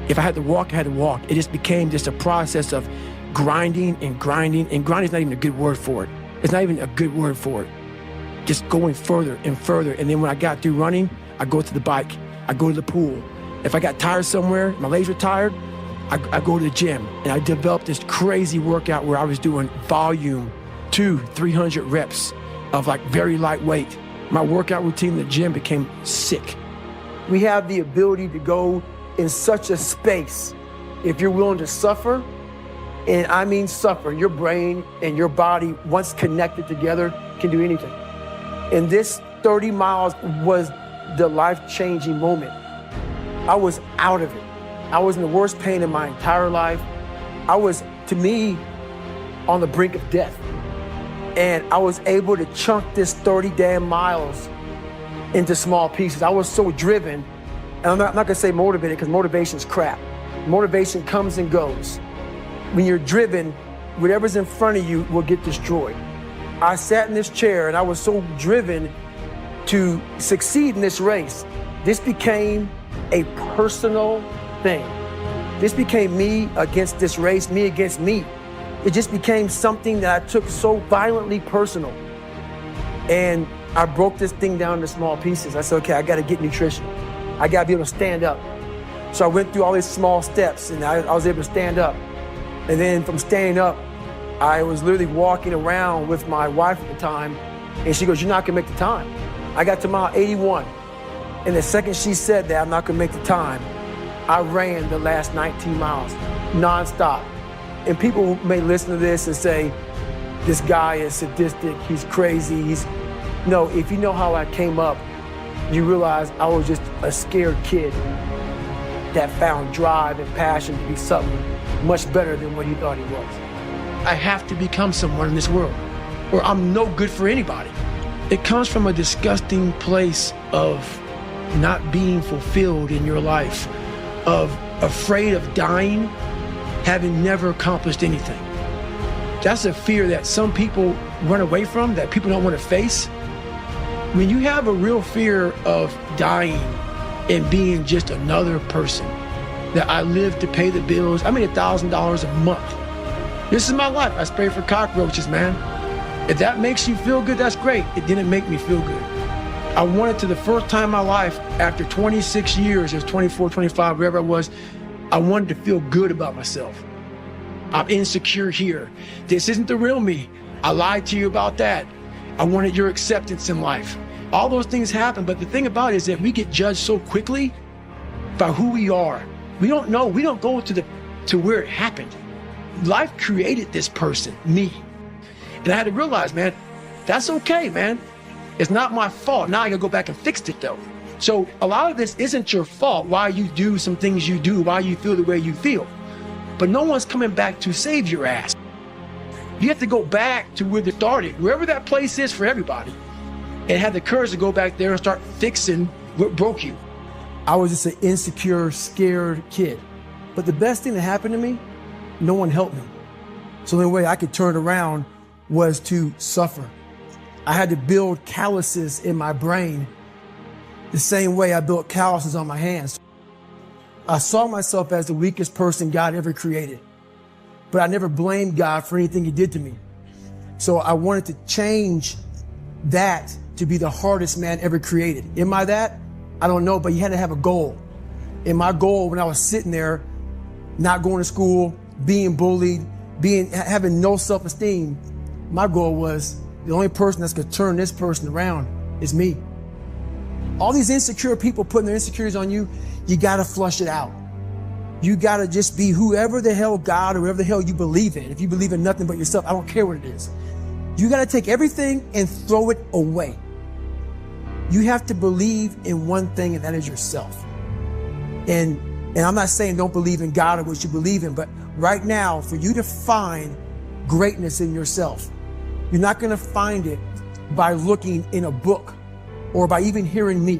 If I had to walk, I had to walk. It just became just a process of grinding and grinding, and grinding is not even a good word for it. It's not even a good word for it. Just going further and further. And then when I got through running, I go to the bike, I go to the pool. If I got tired somewhere, my legs were tired, I go to the gym. And I developed this crazy workout where I was doing volume 200-300 reps of like very lightweight. My workout routine in the gym became sick. We have the ability to go in such a space if you're willing to suffer, and I mean suffer. Your brain and your body, once connected together, can do anything. And this 30 miles was the life-changing moment. I was out of it. I was in the worst pain in my entire life. I was, to me, on the brink of death. And I was able to chunk this 30 damn miles into small pieces. I was so driven, and I'm not gonna say motivated because motivation's crap. Motivation comes and goes. When you're driven, whatever's in front of you will get destroyed. I sat in this chair and I was so driven to succeed in this race. This became a personal thing. This became me against this race, me against me. It just became something that I took so violently personal. And I broke this thing down into small pieces. I said, okay, I gotta get nutrition. I gotta be able to stand up. So I went through all these small steps and I was able to stand up. And then from standing up, I was literally walking around with my wife at the time, and she goes, you're not gonna make the time. I got to mile 81. And the second she said that I'm not gonna make the time, I ran the last 19 miles, nonstop. And people may listen to this and say, this guy is sadistic, he's crazy, No, if you know how I came up, you realize I was just a scared kid that found drive and passion to be something much better than what he thought he was. I have to become someone in this world, or I'm no good for anybody. It comes from a disgusting place of not being fulfilled in your life, of afraid of dying, having never accomplished anything. That's a fear that some people run away from, that people don't want to face. When you have a real fear of dying and being just another person, that I live to pay the bills, I made $1,000 a month. This is my life. I spray for cockroaches, man. If that makes you feel good, that's great. It didn't make me feel good. I wanted to, the first time in my life, after 26 years, it was 24, 25, wherever I was, I wanted to feel good about myself. I'm insecure here. This isn't the real me. I lied to you about that. I wanted your acceptance in life. All those things happen, but the thing about it is that we get judged so quickly by who we are. We don't know, we don't go to where it happened. Life created this person, me. And I had to realize, man, that's okay, man. It's not my fault. Now I gotta go back and fix it though. So a lot of this isn't your fault, why you do some things you do, why you feel the way you feel. But no one's coming back to save your ass. You have to go back to where they started, wherever that place is for everybody, and have the courage to go back there and start fixing what broke you. I was just an insecure, scared kid. But the best thing that happened to me, no one helped me. So the only way I could turn it around was to suffer. I had to build calluses in my brain the same way I built calluses on my hands. I saw myself as the weakest person God ever created, but I never blamed God for anything he did to me. So I wanted to change that to be the hardest man ever created. Am I that? I don't know, but you had to have a goal. And my goal when I was sitting there, not going to school, being bullied, having no self-esteem, my goal was the only person that's gonna turn this person around is me. All these insecure people putting their insecurities on you, you gotta flush it out. You gotta just be whoever the hell God or whoever the hell you believe in. If you believe in nothing but yourself, I don't care what it is. You gotta take everything and throw it away. You have to believe in one thing, and that is yourself. And I'm not saying don't believe in God or what you believe in, but right now, for you to find greatness in yourself, you're not gonna find it by looking in a book or by even hearing me.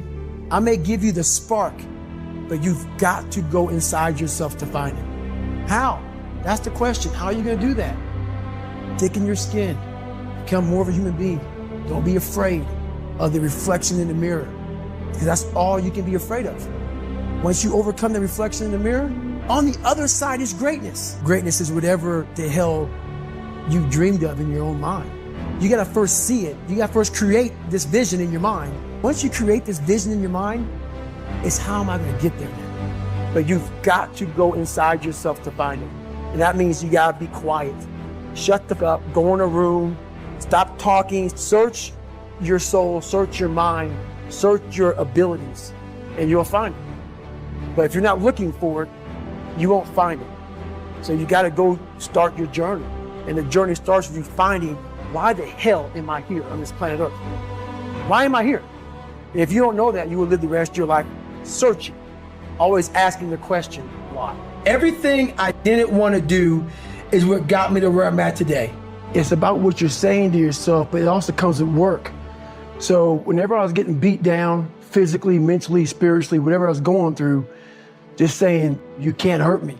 I may give you the spark, but you've got to go inside yourself to find it. How? That's the question. How are you gonna do that? Thicken your skin, become more of a human being. Don't be afraid of the reflection in the mirror, because that's all you can be afraid of. Once you overcome the reflection in the mirror, on the other side is greatness. Greatness is whatever the hell you dreamed of in your own mind. You gotta first see it. You gotta first create this vision in your mind. Once you create this vision in your mind, it's how am I gonna get there now? But you've got to go inside yourself to find it. And that means you gotta be quiet. Shut the fuck up, go in a room, stop talking, search your soul, search your mind, search your abilities, and you'll find it. But if you're not looking for it, you won't find it. So you gotta go start your journey. And the journey starts with you finding, why the hell am I here on this planet Earth? Why am I here? And if you don't know that, you will live the rest of your life searching, always asking the question, why? Everything I didn't want to do is what got me to where I'm at today. It's about what you're saying to yourself, but it also comes with work. So whenever I was getting beat down, physically, mentally, spiritually, whatever I was going through, just saying, you can't hurt me.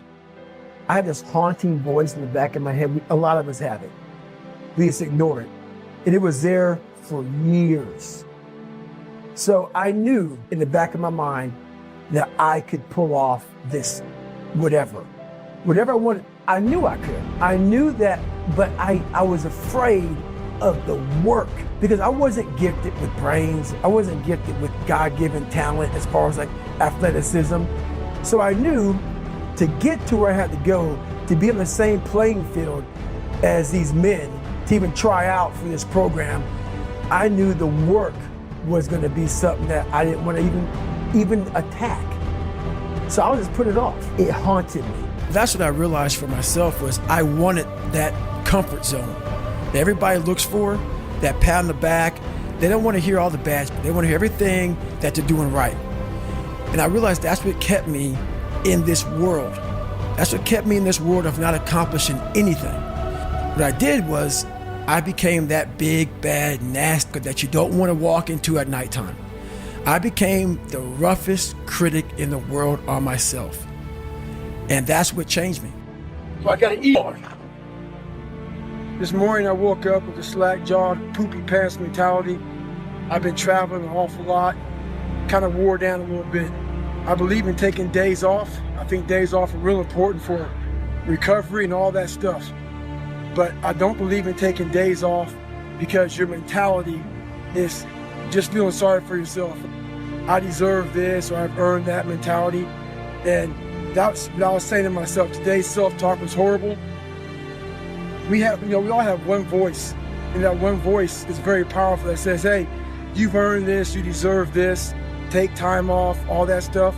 I had this haunting voice in the back of my head. A lot of us have it. We just ignore it. And it was there for years. So I knew in the back of my mind that I could pull off this whatever I wanted. I knew I could. I knew that, but I was afraid of the work because I wasn't gifted with brains. I wasn't gifted with God-given talent as far as like athleticism. So I knew to get to where I had to go, to be on the same playing field as these men, to even try out for this program, I knew the work was going to be something that I didn't want to even attack. So I would just put it off. It haunted me. That's what I realized for myself was I wanted that comfort zone that everybody looks for, that pat on the back. They don't want to hear all the bad, they want to hear everything that they're doing right. And I realized that's what kept me in this world. That's what kept me in this world of not accomplishing anything. What I did was I became that big, bad, nasty that you don't want to walk into at nighttime. I became the roughest critic in the world on myself. And that's what changed me. So I gotta eat more. This morning I woke up with a slack-jawed, poopy pants mentality. I've been traveling an awful lot, kind of wore down a little bit. I believe in taking days off. I think days off are real important for recovery and all that stuff. But I don't believe in taking days off because your mentality is just feeling sorry for yourself. I deserve this, or I've earned that mentality. And that's what I was saying to myself. Today's self-talk was horrible. We all have one voice, and that one voice is very powerful that says, hey, you've earned this, you deserve this, take time off, all that stuff.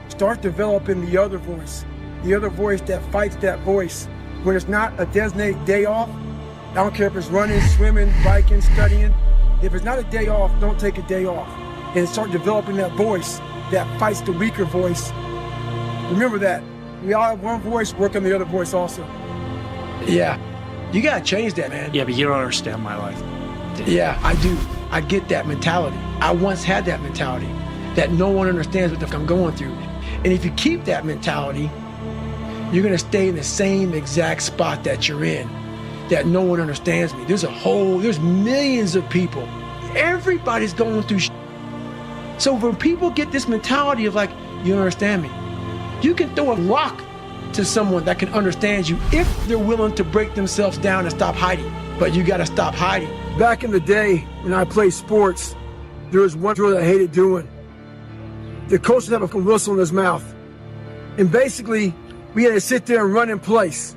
Start developing the other voice that fights that voice. When it's not a designated day off, I don't care if it's running, swimming, biking, studying. If it's not a day off, don't take a day off. And start developing that voice that fights the weaker voice. Remember that. We all have one voice, work on the other voice also. Yeah, you gotta change that, man. Yeah, but you don't understand my life. Yeah, I do. I get that mentality. I once had that mentality that no one understands what I'm going through. And if you keep that mentality, you're gonna stay in the same exact spot that you're in, that no one understands me. There's millions of people. Everybody's going through shit. So when people get this mentality of like, you don't understand me, you can throw a rock to someone that can understand you if they're willing to break themselves down and stop hiding. But you gotta stop hiding. Back in the day when I played sports, there was one drill that I hated doing. The coach would have a whistle in his mouth. And basically, we had to sit there and run in place.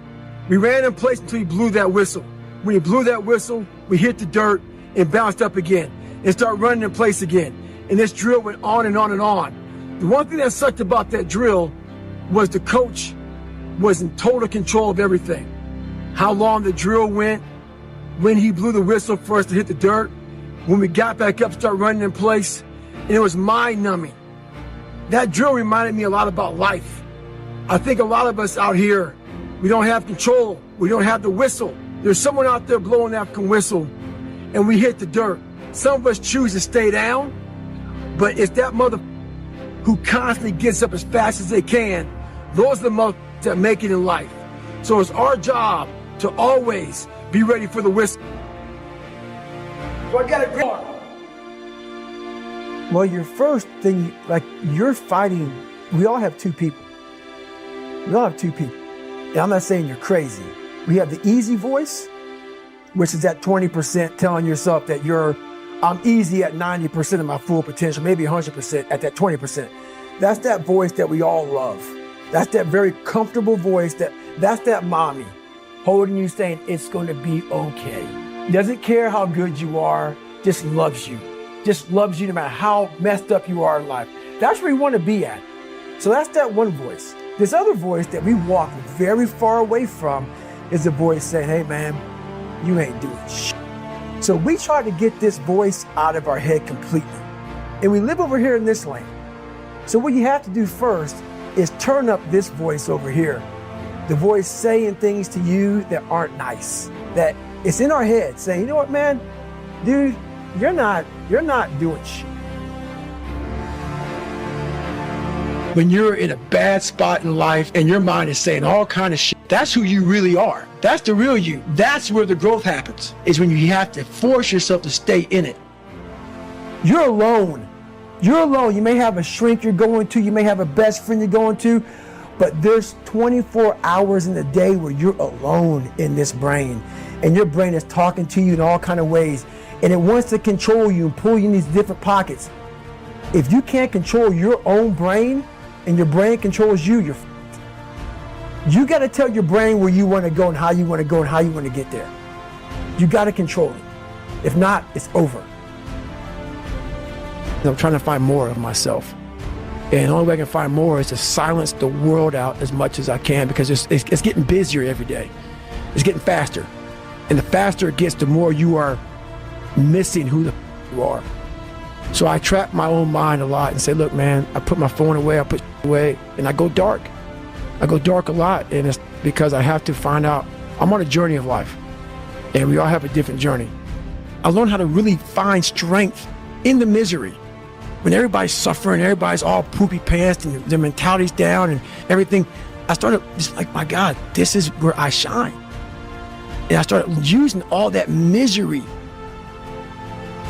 We ran in place until he blew that whistle. When he blew that whistle, we hit the dirt and bounced up again and started running in place again. And this drill went on and on and on. The one thing that sucked about that drill was the coach was in total control of everything. How long the drill went, when he blew the whistle for us to hit the dirt, when we got back up, started running in place, and it was mind-numbing. That drill reminded me a lot about life. I think a lot of us out here, we don't have control. We don't have the whistle. There's someone out there blowing that whistle, and we hit the dirt. Some of us choose to stay down, but it's that mother who constantly gets up as fast as they can. Those are the mother that make it in life. So it's our job to always be ready for the whistle. So I got a grip. Well, your first thing, like you're fighting We all have two people. We all have two people. And I'm not saying you're crazy. We have the easy voice, which is that 20% telling yourself that I'm easy at 90% of my full potential, maybe 100% at that 20%. That's that voice that we all love. That's that very comfortable voice that's that mommy holding you saying it's going to be okay. Doesn't care how good you are, just loves you. Just loves you no matter how messed up you are in life. That's where you want to be at. So that's that one voice. This other voice that we walk very far away from is the voice saying, hey man, you ain't doing shit. So we try to get this voice out of our head completely. And we live over here in this lane. So what you have to do first is turn up this voice over here. The voice saying things to you that aren't nice. That it's in our head saying, you know what, man? Dude, you're not doing shit. When you're in a bad spot in life and your mind is saying all kind of shit, that's who you really are. That's the real you. That's where the growth happens, is when you have to force yourself to stay in it. You're alone. You're alone. You may have a shrink you're going to, you may have a best friend you're going to, but there's 24 hours in the day where you're alone in this brain, and your brain is talking to you in all kind of ways, and it wants to control you and pull you in these different pockets. If you can't control your own brain and your brain controls you, you're f***ed. You got to tell your brain where you want to go and how you want to go and how you want to get there. You got to control it. If not, it's over. I'm trying to find more of myself. And the only way I can find more is to silence the world out as much as I can, because it's getting busier every day. It's getting faster. And the faster it gets, the more you are missing who the f*** you are. So I trap my own mind a lot and say, look, man, I put my phone away, I put away, and I go dark. I go dark a lot, and it's because I have to find out I'm on a journey of life, and we all have a different journey. I learned how to really find strength in the misery. When everybody's suffering, everybody's all poopy pants and their mentality's down and everything, I started just like, my God, this is where I shine. And I started using all that misery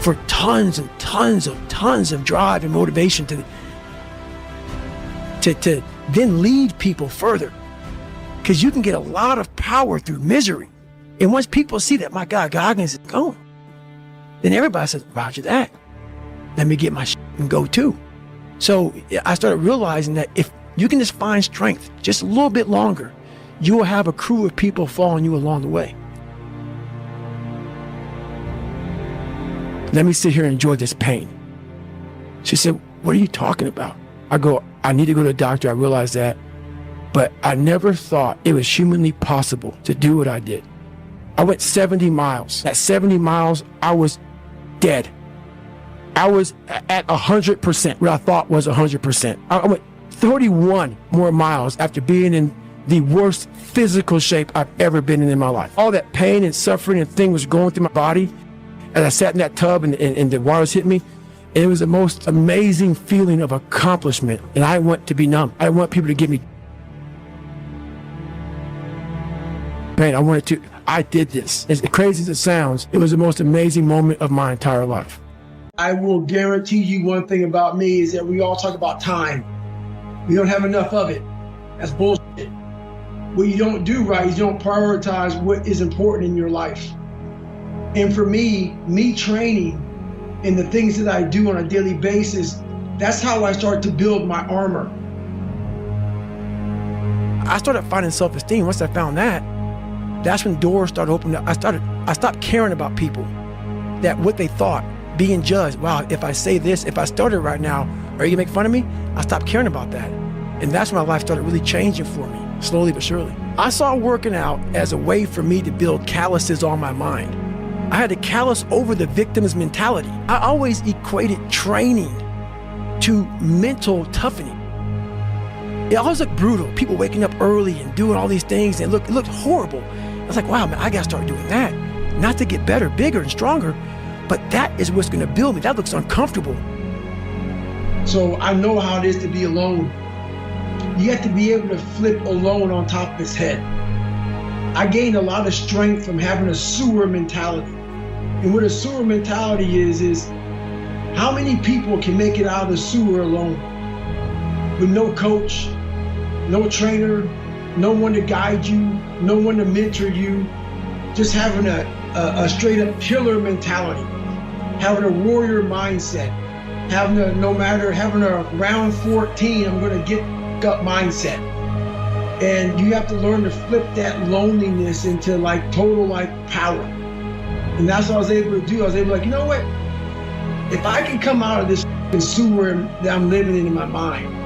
for tons and tons of drive and motivation to then lead people further. Because you can get a lot of power through misery. And once people see that, my God, Goggins is going, then everybody says, roger that. Let me get my shit and go too. So I started realizing that if you can just find strength just a little bit longer, you will have a crew of people following you along the way. Let me sit here and enjoy this pain. She said, what are you talking about? I go, I need to go to the doctor. I realized that. But I never thought it was humanly possible to do what I did. I went 70 miles. At 70 miles, I was dead. I was at 100%, what I thought was 100%. I went 31 more miles after being in the worst physical shape I've ever been in my life. All that pain and suffering and thing was going through my body as I sat in that tub and the water was hitting me. And it was the most amazing feeling of accomplishment. And I want to be numb. I want people to give me pain. I did this. As crazy as it sounds, it was the most amazing moment of my entire life. I will guarantee you one thing about me is that we all talk about time. We don't have enough of it. That's bullshit. What you don't do right is you don't prioritize what is important in your life. And for me training and the things that I do on a daily basis, that's how I start to build my armor. I started finding self-esteem. Once I found that, that's when doors started opening up. I stopped caring about people, that what they thought, being judged. Wow, if I say this, if I started right now, are you gonna make fun of me? I stopped caring about that. And that's when my life started really changing for me, slowly but surely. I saw working out as a way for me to build calluses on my mind. I had to callous over the victim's mentality. I always equated training to mental toughening. It always looked brutal. People waking up early and doing all these things, and it looked horrible. I was like, wow, man, I gotta start doing that. Not to get better, bigger, and stronger, but that is what's gonna build me. That looks uncomfortable. So I know how it is to be alone. You have to be able to flip alone on top of his head. I gained a lot of strength from having a sewer mentality. And what a sewer mentality is how many people can make it out of the sewer alone? with no coach, no trainer, no one to guide you, no one to mentor you, just having a straight up killer mentality, having a warrior mindset, having a round 14, I'm gonna get up mindset. And you have to learn to flip that loneliness into like total like power. And that's what I was able to do. I was able to like, you know what? If I can come out of this sewer that I'm living in my mind,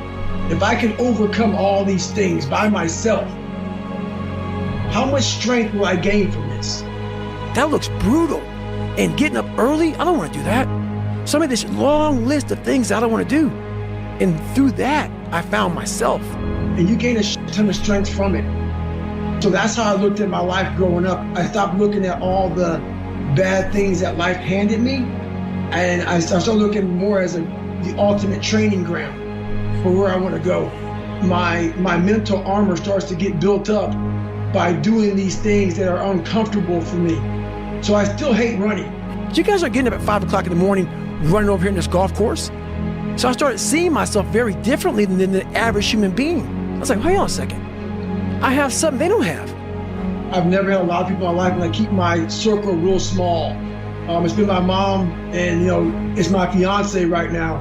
if I can overcome all these things by myself, how much strength will I gain from this? That looks brutal. And getting up early, I don't want to do that. So I made this long list of things I don't want to do. And through that, I found myself. And you gain a ton of strength from it. So that's how I looked at my life growing up. I stopped looking at all the bad things that life handed me. And I started looking more as the ultimate training ground for where I want to go. My mental armor starts to get built up by doing these things that are uncomfortable for me. So I still hate running. You guys are getting up at 5 o'clock in the morning, running over here in this golf course. So I started seeing myself very differently than the average human being. I was like, hold on a second. I have something they don't have. I've never had a lot of people in my life, and I keep my circle real small. It's been my mom, and it's my fiance right now.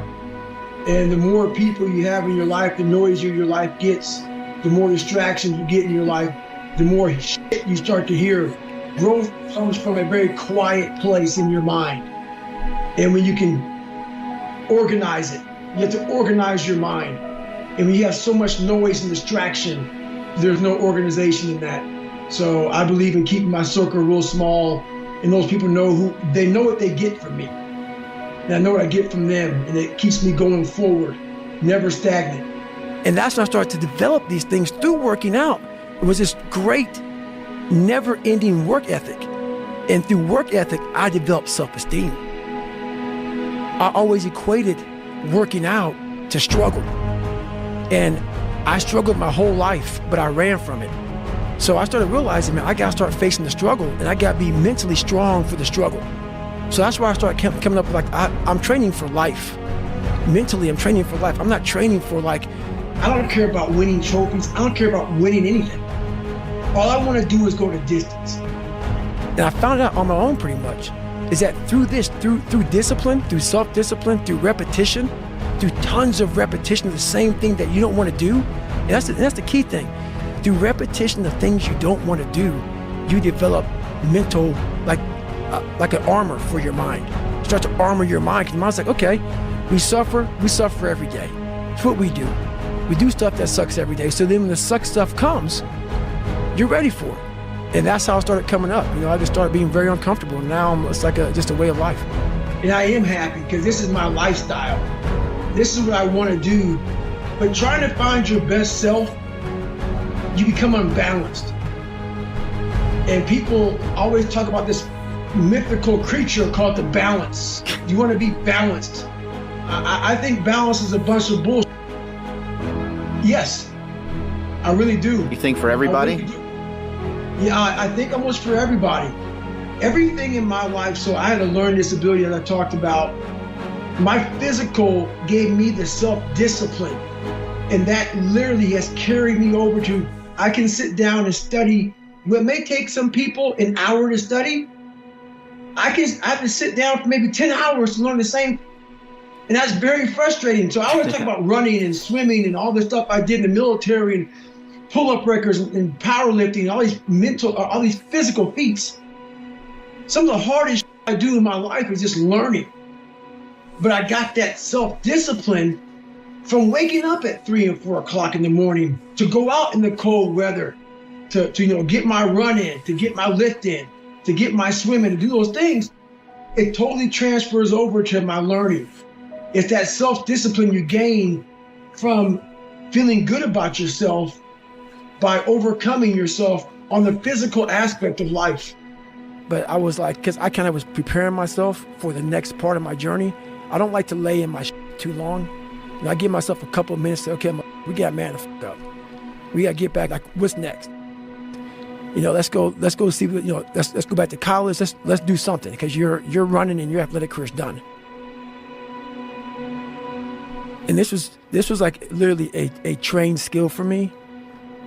And the more people you have in your life, the noisier your life gets, the more distractions you get in your life, the more shit you start to hear. Growth comes from a very quiet place in your mind. And when you can organize it, you have to organize your mind. And when you have so much noise and distraction, there's no organization in that. So I believe in keeping my circle real small, and those people know what they get from me. And I know what I get from them, and it keeps me going forward, never stagnant. And that's when I started to develop these things through working out. It was this great, never-ending work ethic. And through work ethic, I developed self-esteem. I always equated working out to struggle. And I struggled my whole life, but I ran from it. So I started realizing, man, I gotta start facing the struggle, and I gotta be mentally strong for the struggle. So that's why I started coming up with I'm training for life. Mentally, I'm training for life. I'm not training for I don't care about winning trophies. I don't care about winning anything. All I want to do is go the distance. And I found out on my own pretty much, is that through discipline, through self-discipline, through repetition, through tons of repetition of the same thing that you don't want to do, and that's the key thing. Through repetition of things you don't want to do, you develop mental, like an armor for your mind. You start to armor your mind, because your mind's like, okay, we suffer every day. That's what we do. We do stuff that sucks every day. So then when the suck stuff comes, you're ready for it. And that's how I started coming up. I just started being very uncomfortable. And now it's like just a way of life. And I am happy because this is my lifestyle. This is what I want to do. But trying to find your best self, you become unbalanced. And people always talk about this mythical creature called the balance. You want to be balanced. I think balance is a bunch of bullshit. Yes, I really do. You think for everybody? Really yeah, I think almost for everybody. Everything in my life, so I had to learn this ability that I talked about. My physical gave me the self-discipline, and that literally has carried me over to, I can sit down and study what may take some people an hour to study. I have to sit down for maybe 10 hours to learn the same. And that's very frustrating. So I always talk about running and swimming and all the stuff I did in the military and pull-up records and powerlifting, all these physical feats. Some of the hardest I do in my life is just learning. But I got that self-discipline from waking up at 3 and 4 o'clock in the morning to go out in the cold weather, to get my run in, to get my lift in, to get my swim in, to do those things. It totally transfers over to my learning. It's that self-discipline you gain from feeling good about yourself by overcoming yourself on the physical aspect of life. But I was like, because I kind of was preparing myself for the next part of my journey. I don't like to lay in my too long. I give myself a couple of minutes to, okay, we got man the fuck up. We got to get back, like, what's next? Let's go see, let's go back to college. Let's do something, because you're running and your athletic career's done. and this was like literally a trained skill for me,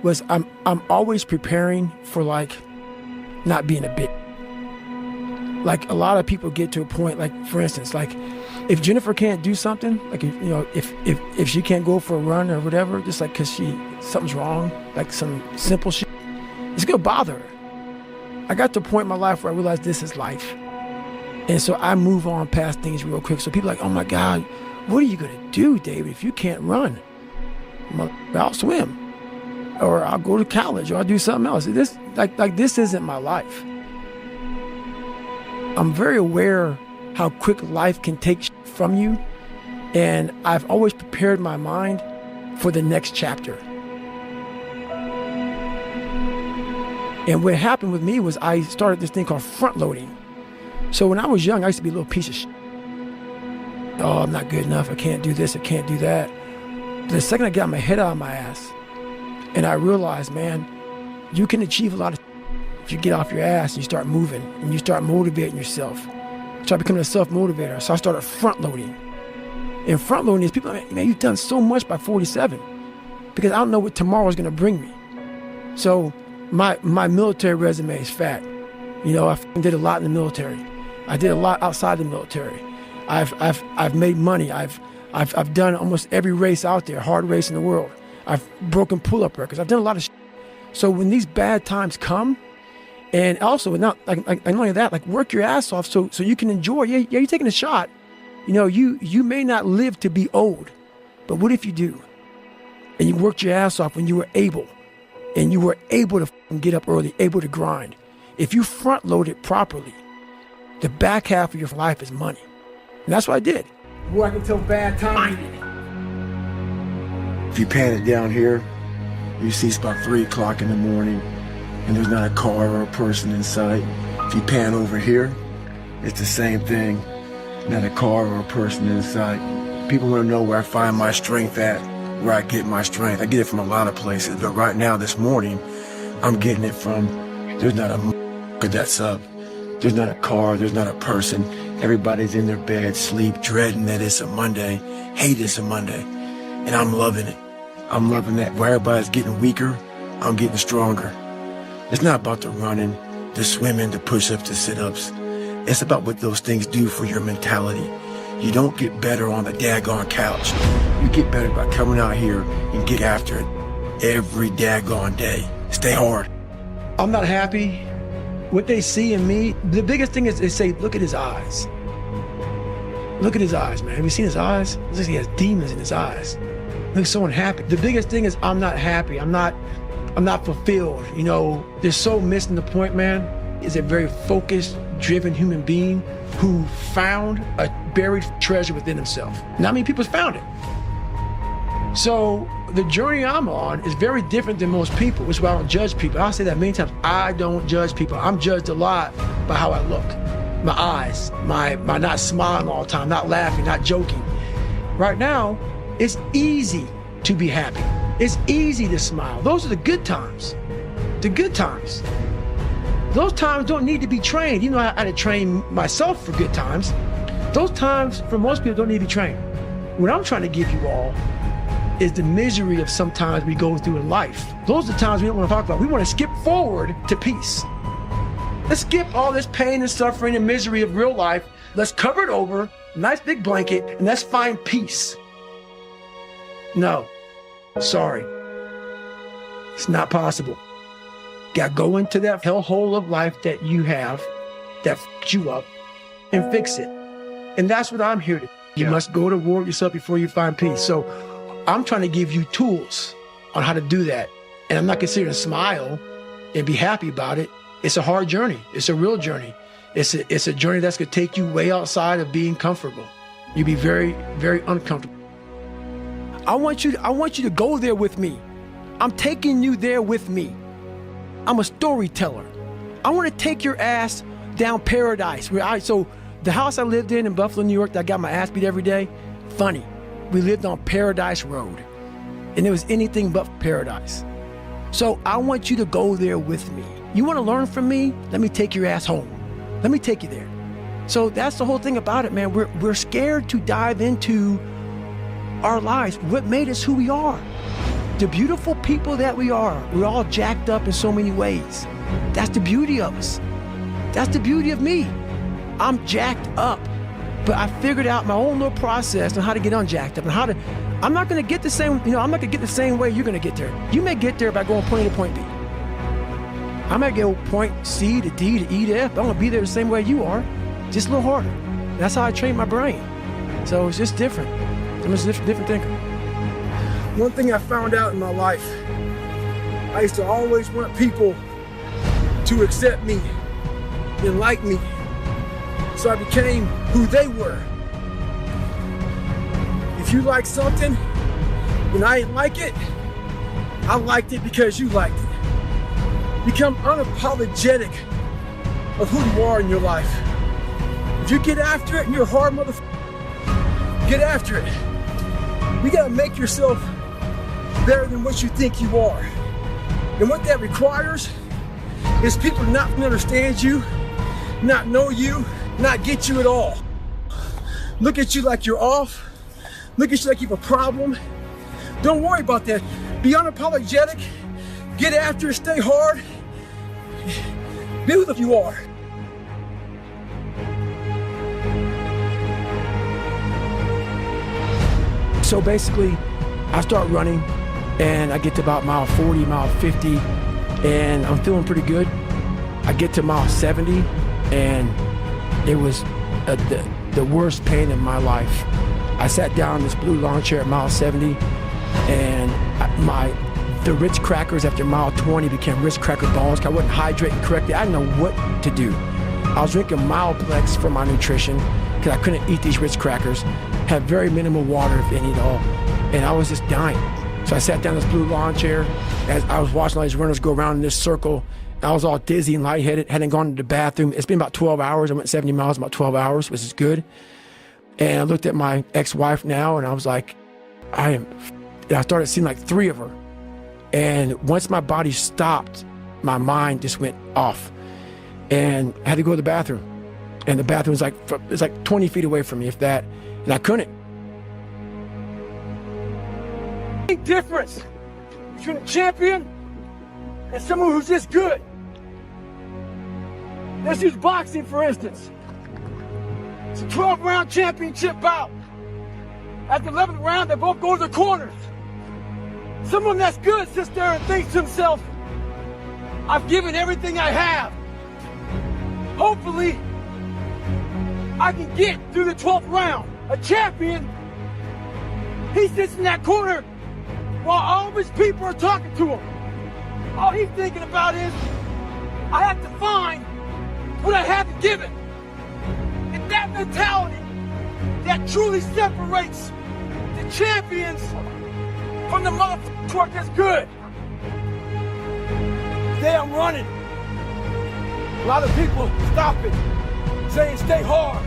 was I'm always preparing for like not being a bitch. Like a lot of people get to a point, like for instance, like if Jennifer can't do something, like if she can't go for a run or whatever, just like because something's wrong, like some simple shit, it's gonna bother her. I got to a point in my life where I realized this is life. And so I move on past things real quick. So people are like, oh my God, what are you gonna do, David, if you can't run? I'll swim, or I'll go to college, or I'll do something else. This isn't my life. I'm very aware how quick life can take from you, and I've always prepared my mind for the next chapter. And what happened with me was I started this thing called front loading. So when I was young, I used to be a little piece of shit. Oh, I'm not good enough. I can't do this. I can't do that. But the second I got my head out of my ass, and I realized, man, you can achieve a lot of if you get off your ass and you start moving and you start motivating yourself. Start becoming a self-motivator. So I started front loading. And front loading is people are like, man, you've done so much by 47, because I don't know what tomorrow's gonna bring me. So my military resume is fat. You know, I did a lot in the military. I did a lot outside the military. I've made money. I've done almost every race out there, hard race in the world. I've broken pull-up records. I've done a lot of shit. So when these bad times come, and also not not only that, like work your ass off so you can enjoy. Yeah, you're taking a shot. You know, you may not live to be old, but what if you do? And you worked your ass off when you were able, and you were able to get up early, able to grind. If you front load it properly, the back half of your life is money. And that's what I did. Working till bad time. If you pan it down here, you see it's about 3 o'clock in the morning and there's not a car or a person in sight. If you pan over here, it's the same thing. Not a car or a person in sight. People want to know where I find my strength at, where I get my strength. I get it from a lot of places, but right now, this morning, I'm getting it from, there's not a that's up. There's not a car, there's not a person. Everybody's in their bed, sleep, dreading that it's a Monday, hate it's a Monday. And I'm loving it. I'm loving that. Where everybody's getting weaker, I'm getting stronger. It's not about the running, the swimming, the push-ups, the sit-ups. It's about what those things do for your mentality. You don't get better on the daggone couch. You get better by coming out here and get after it every daggone day. Stay hard. I'm not happy. What they see in me, the biggest thing is they say, look at his eyes. Look at his eyes, man. Have you seen his eyes? Looks like he has demons in his eyes. He looks so unhappy. The biggest thing is I'm not happy. I'm not fulfilled. You know, they're so missing the point, man. Is a very focused, driven human being who found a buried treasure within himself. Not many people found it. So the journey I'm on is very different than most people, which is why I don't judge people. I'll say that many times. I don't judge people. I'm judged a lot by how I look. My eyes, my not smiling all the time, not laughing, not joking. Right now, it's easy to be happy. It's easy to smile. Those are the good times. The good times. Those times don't need to be trained. You know, I had to train myself for good times. Those times, for most people, don't need to be trained. What I'm trying to give you all is the misery of sometimes we go through in life. Those are the times we don't want to talk about. We want to skip forward to peace. Let's skip all this pain and suffering and misery of real life. Let's cover it over, nice big blanket, and let's find peace. No, sorry. It's not possible. Got to go into that hellhole of life that you have, that f***ed you up, and fix it. And that's what I'm here to do. You must go to war with yourself before you find peace. So I'm trying to give you tools on how to do that. And I'm not considering to smile and be happy about it. It's a hard journey. It's a real journey. It's a journey that's going to take you way outside of being comfortable. You'll be very, very uncomfortable. I want you to go there with me. I'm taking you there with me. I'm a storyteller. I want to take your ass down paradise. So the house I lived in Buffalo, New York, that I got my ass beat every day, funny. We lived on Paradise Road, and it was anything but paradise. So I want you to go there with me. You want to learn from me? Let me take your ass home. Let me take you there. So that's the whole thing about it, man. We're scared to dive into our lives, what made us who we are. The beautiful people that we are, we're all jacked up in so many ways. That's the beauty of us. That's the beauty of me. I'm jacked up, but I figured out my own little process on how to get unjacked up and how to, I'm not gonna get the same, I'm not gonna get the same way you're gonna get there. You may get there by going point A to point B. I might go point C to D to E to F, but I'm gonna be there the same way you are, just a little harder. That's how I train my brain. So it's just different. I'm just a different thinker. One thing I found out in my life, I used to always want people to accept me and like me. So I became who they were. If you like something and I didn't like it, I liked it because you liked it. Become unapologetic of who you are in your life. If you get after it and you're a hard motherfucker, get after it. You gotta make yourself better than what you think you are. And what that requires is people not understand you, not know you, not get you at all. Look at you like you're off. Look at you like you have a problem. Don't worry about that. Be unapologetic. Get after it. Stay hard. Be who you are. So basically, I start running and I get to about mile 40, mile 50, and I'm feeling pretty good. I get to mile 70 and it was the worst pain in my life. I sat down in this blue lawn chair at mile 70 and the Ritz crackers after mile 20 became Ritz cracker balls because I wasn't hydrating correctly. I didn't know what to do. I was drinking Mileplex for my nutrition because I couldn't eat these Ritz crackers. Had very minimal water, if any at all. And I was just dying. So I sat down in this blue lawn chair as I was watching all these runners go around in this circle. I was all dizzy and lightheaded, hadn't gone to the bathroom. It's been about 12 hours. I went 70 miles in about 12 hours, which is good. And I looked at my ex-wife now and I was like, I started seeing like 3 of her. And once my body stopped, my mind just went off. And I had to go to the bathroom. And the bathroom was like 20 feet away from me, if that. And I couldn't. Big difference between a champion and someone who's just good. Let's use boxing, for instance. It's a 12-round championship bout. At the 11th round, they both go to the corners. Someone that's good sits there and thinks to himself, I've given everything I have. Hopefully, I can get through the 12th round. A champion, he sits in that corner while all of his people are talking to him. All he's thinking about is, I have to find what I have to give it. And that mentality that truly separates the champions from the motherfuckers who are just good. Today I'm running. A lot of people stopping, saying stay hard.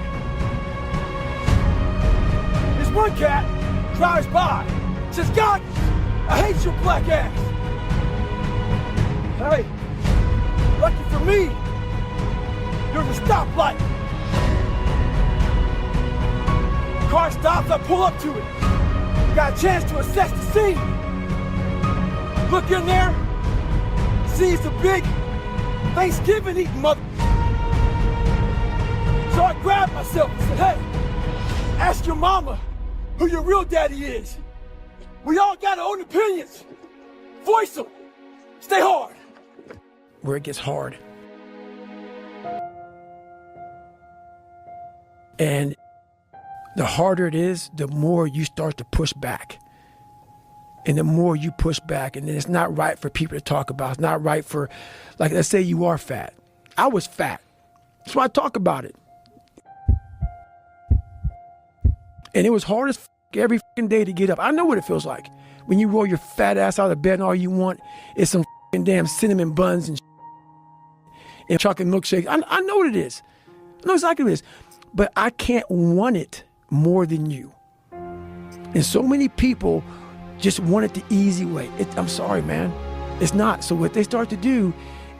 This one cat drives by, says, Goggins, I hate your black ass. Hey, lucky for me, there's a stoplight. Car stops, I pull up to it. Got a chance to assess the scene. Look in there, sees the big Thanksgiving eating mother. So I grabbed myself and said, hey, ask your mama who your real daddy is. We all got our own opinions. Voice them. Stay hard. Where it gets hard. And the harder it is, the more you start to push back. And the more you push back, and then it's not right for people to talk about. It's not right for, like, let's say you are fat. I was fat. That's why I talk about it. And it was hard as every day to get up. I know what it feels like. When you roll your fat ass out of bed and all you want is some damn cinnamon buns and chocolate milkshakes. I know what it is. I know exactly what it is. But I can't want it more than you. And so many people just want it the easy way. I'm sorry, man. It's not. So what they start to do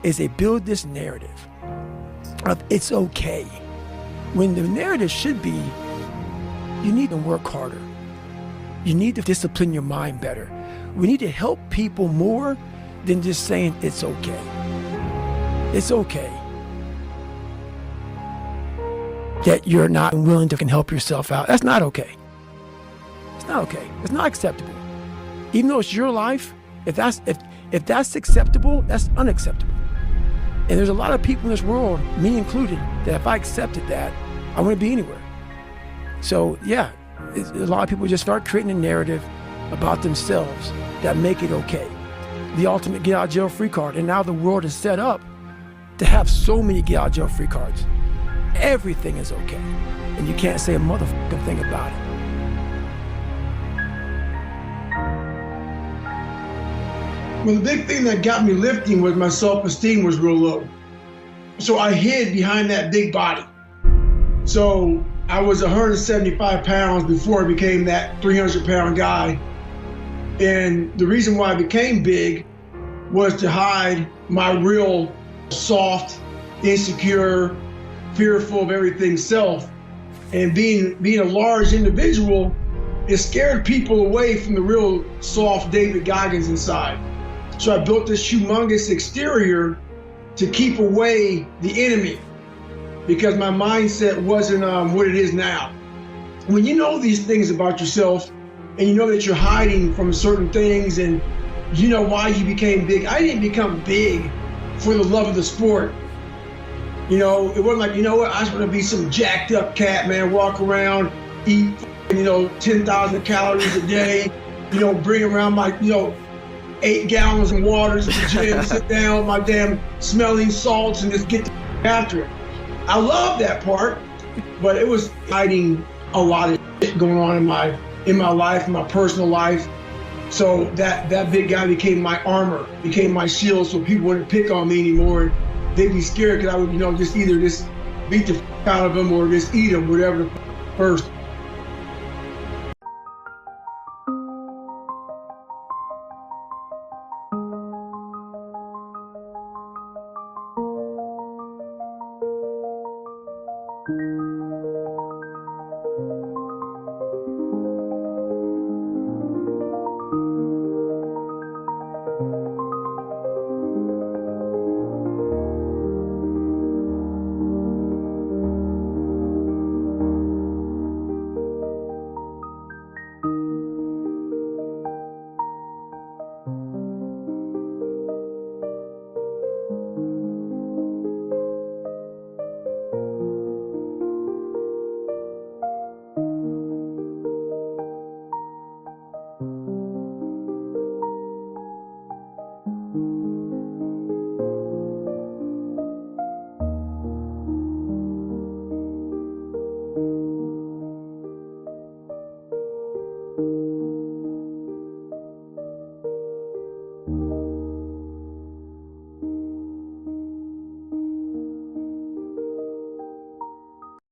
is they build this narrative of it's okay. When the narrative should be, you need to work harder. You need to discipline your mind better. We need to help people more than just saying it's okay. It's okay that you're not willing to help yourself out. That's not okay. It's not okay. It's not acceptable. Even though it's your life, if that's acceptable, that's unacceptable. And there's a lot of people in this world, me included, that if I accepted that, I wouldn't be anywhere. So yeah, a lot of people just start creating a narrative about themselves that make it okay. The ultimate get out of jail free card. And now the world is set up to have so many get out of jail free cards. Everything is okay. And you can't say a motherfucking thing about it. Well, the big thing that got me lifting was my self-esteem was real low. So I hid behind that big body. So I was 175 pounds before I became that 300-pound guy. And the reason why I became big was to hide my real soft, insecure, fearful of everything self. And being a large individual, it scared people away from the real soft David Goggins inside. So I built this humongous exterior to keep away the enemy because my mindset wasn't what it is now. When you know these things about yourself and you know that you're hiding from certain things and you know why you became big. I didn't become big for the love of the sport. You know, it wasn't like, you know what, I just want to be some jacked up cat, man, walk around, eat, 10,000 calories a day, bring around my, 8 gallons of water at the gym, sit down with my damn smelling salts and just get after it. I love that part, but it was hiding a lot of shit going on in my life, in my personal life. So that big guy became my armor, became my shield, so people wouldn't pick on me anymore. They'd be scared because I would, just either just beat the out of them or just eat them, whatever first.